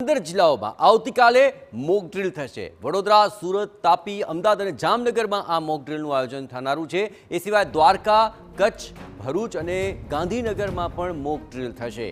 15 જિલ્લાઓમાં આવતીકાલે mock drill થશે। વડોદરા, સુરત, તાપી, અમદાવાદ અને જામનગરમાં આ મોક ડ્રીલનું આયોજન થનારું છે। એ સિવાય દ્વારકા, કચ્છ, ભરૂચ અને ગાંધીનગરમાં પણ મોક ડ્રીલ થશે।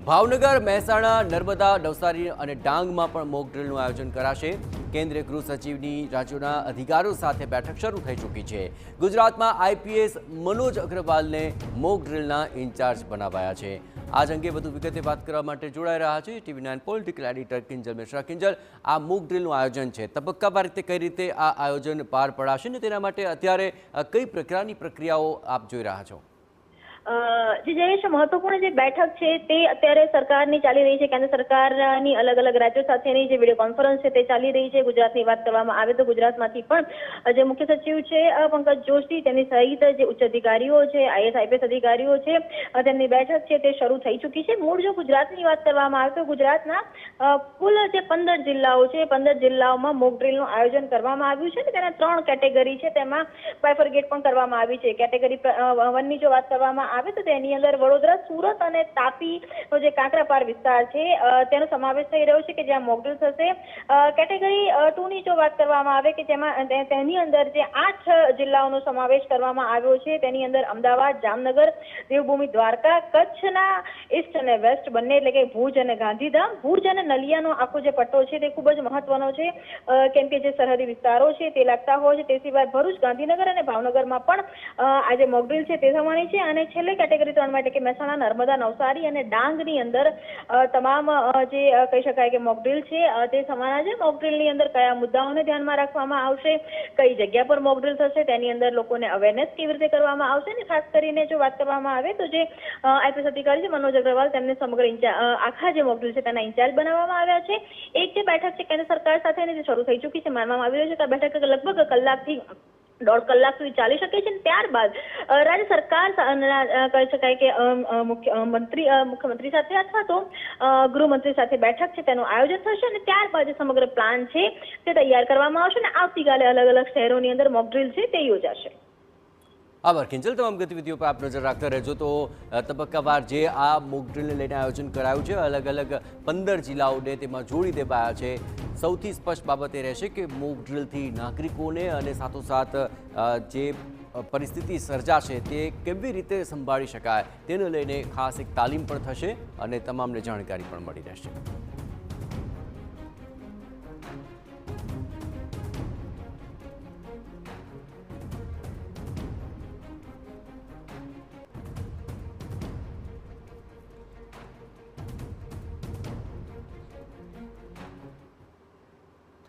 ભાવનગર, મહેસાણા, નર્મદા, નવસારી અને ડાંગમાં પણ મોક ડ્રીલનું આયોજન કરાશે। કેન્દ્રીય ગૃહ સચિવની રાજ્યોના અધિકારીઓ સાથે બેઠક શરૂ થઈ ચૂકી છે। ગુજરાતમાં આઈપીએસ મનોજ અગ્રવાલને મોક ડ્રીલના ઇન્ચાર્જ બનાવાયા છે। આજ અંગે વધુ વિગતે વાત કરવા માટે જોડાઈ રહ્યા છે TV9 political editor Kinjal Mishra. Kinjal, આ મોક ડ્રીલનું આયોજન છે, તબક્કાવાર રીતે કઈ રીતે આ આયોજન પાર પડાશે ને તેના માટે અત્યારે કઈ પ્રકારની પ્રક્રિયાઓ આપ જોઈ રહ્યા છો? જે જયેશ, મહત્વપૂર્ણ જે બેઠક છે તે અત્યારે સરકારની ચાલી રહી છે। કેન્દ્ર સરકારની અલગ અલગ રાજ્યો સાથેની જે વિડીયો કોન્ફરન્સ છે તે ચાલી રહી છે। ગુજરાતની વાત કરવામાં આવે તો ગુજરાતમાંથી પણ જે મુખ્ય સચિવ છે પંકજ જોશી, તેમની સહિત જે ઉચ્ચ અધિકારીઓ છે, આઈએસ આઈપીએસ અધિકારીઓ છે, તેમની બેઠક છે તે શરૂ થઈ ચૂકી છે। મૂળ જો ગુજરાતની વાત કરવામાં આવે તો ગુજરાતના કુલ જે 15 જિલ્લાઓ છે, 15 જિલ્લાઓમાં મોક ડ્રીલનું આયોજન કરવામાં આવ્યું છે અને તેના 3 કેટેગરી છે, તેમાં બાયફર્ગેટ પણ કરવામાં આવી છે। કેટેગરી 1 ની જો વાત કરવામાં આવે તો તેની અંદર વડોદરા, સુરત અને તાપીનો જે કાંકરાપાર વિસ્તાર છે તેનો સમાવેશ થઈ રહ્યો છે કે જ્યાં મોક ડ્રીલ થશે। કેટેગરી 2 ની જો વાત કરવામાં આવે કે જેમાં તેની અંદર જે 8 જિલ્લાઓનો સમાવેશ કરવામાં આવ્યો છે, તેની અંદર અમદાવાદ, જામનગર, દેવભૂમિ દ્વારકા, કચ્છના ઈસ્ટ અને વેસ્ટ બંને એટલે કે ભુજ અને ગાંધીધામ, ભુજ અને નલિયાનો આખો જે પટ્ટો છે તે ખૂબ જ મહત્વનો છે કેમ કે જે સરહદી વિસ્તારો છે તે લાગતા હોય છે। તે સિવાય ભરૂચ, ગાંધીનગર અને ભાવનગરમાં પણ આ જે મોક ડ્રીલ છે તે થવાની છે। અને છેલ્લે કેટેગરી 3 માટે કે મહેસાણા, નર્મદા, નવસારી અને ડાંગની અંદર તમામ જે કહી શકાય કે મોક ડ્રીલ છે તે થવાના છે। મોક ડ્રીલની અંદર કયા મુદ્દાઓને ધ્યાનમાં રાખવામાં આવશે, કઈ જગ્યા પર મોક ડ્રીલ થશે, તેની અંદર લોકોને અવેરનેસ કેવી રીતે કરવામાં આવશે અને ખાસ કરીને જો વાત કરવામાં આવે તો જે આઈપીએસ અધિકારી છે મનોજ અગ્રવાલ, તેમને સમગ્ર આખા જે મોક ડ્રીલ છે તેના ઇન્ચાર્જ બનાવવામાં આવ્યા છે। એક જે બેઠક છે કેન્દ્ર સરકાર સાથેની જે શરૂ થઈ ચૂકી છે, માનવામાં આવી રહ્યું છે કે આ બેઠક લગભગ કલાકથી 1.5 કલાક સુધી ચાલી શકે છે। ત્યારબાદ રાજ્ય સરકાર કહી શકાય કે મુખ્યમંત્રી સાથે અથવા તો ગૃહમંત્રી સાથે બેઠક છે તેનું આયોજન થશે અને ત્યારબાદ સમગ્ર પ્લાન છે તે તૈયાર કરવામાં આવશે અને આવતીકાલે અલગ અલગ શહેરોની અંદર મોક ડ્રીલ છે તે યોજાશે। આભાર કિંજલ, તમામ ગતિવિધિઓ પર આપ નજર રાખતા રહેજો। તો તબક્કાવાર જે આ મોક ડ્રીલને લઈને આયોજન કરાયું છે, અલગ અલગ 15 જિલ્લાઓને તેમાં જોડી દેવાયા છે। સૌથી સ્પષ્ટ બાબત એ રહેશે કે મોક ડ્રીલથી નાગરિકોને અને સાથોસાથ જે પરિસ્થિતિ સર્જાશે તે કેવી રીતે સંભાળી શકાય તેને લઈને ખાસ એક તાલીમ પણ થશે અને તમામને જાણકારી પણ મળી રહેશે।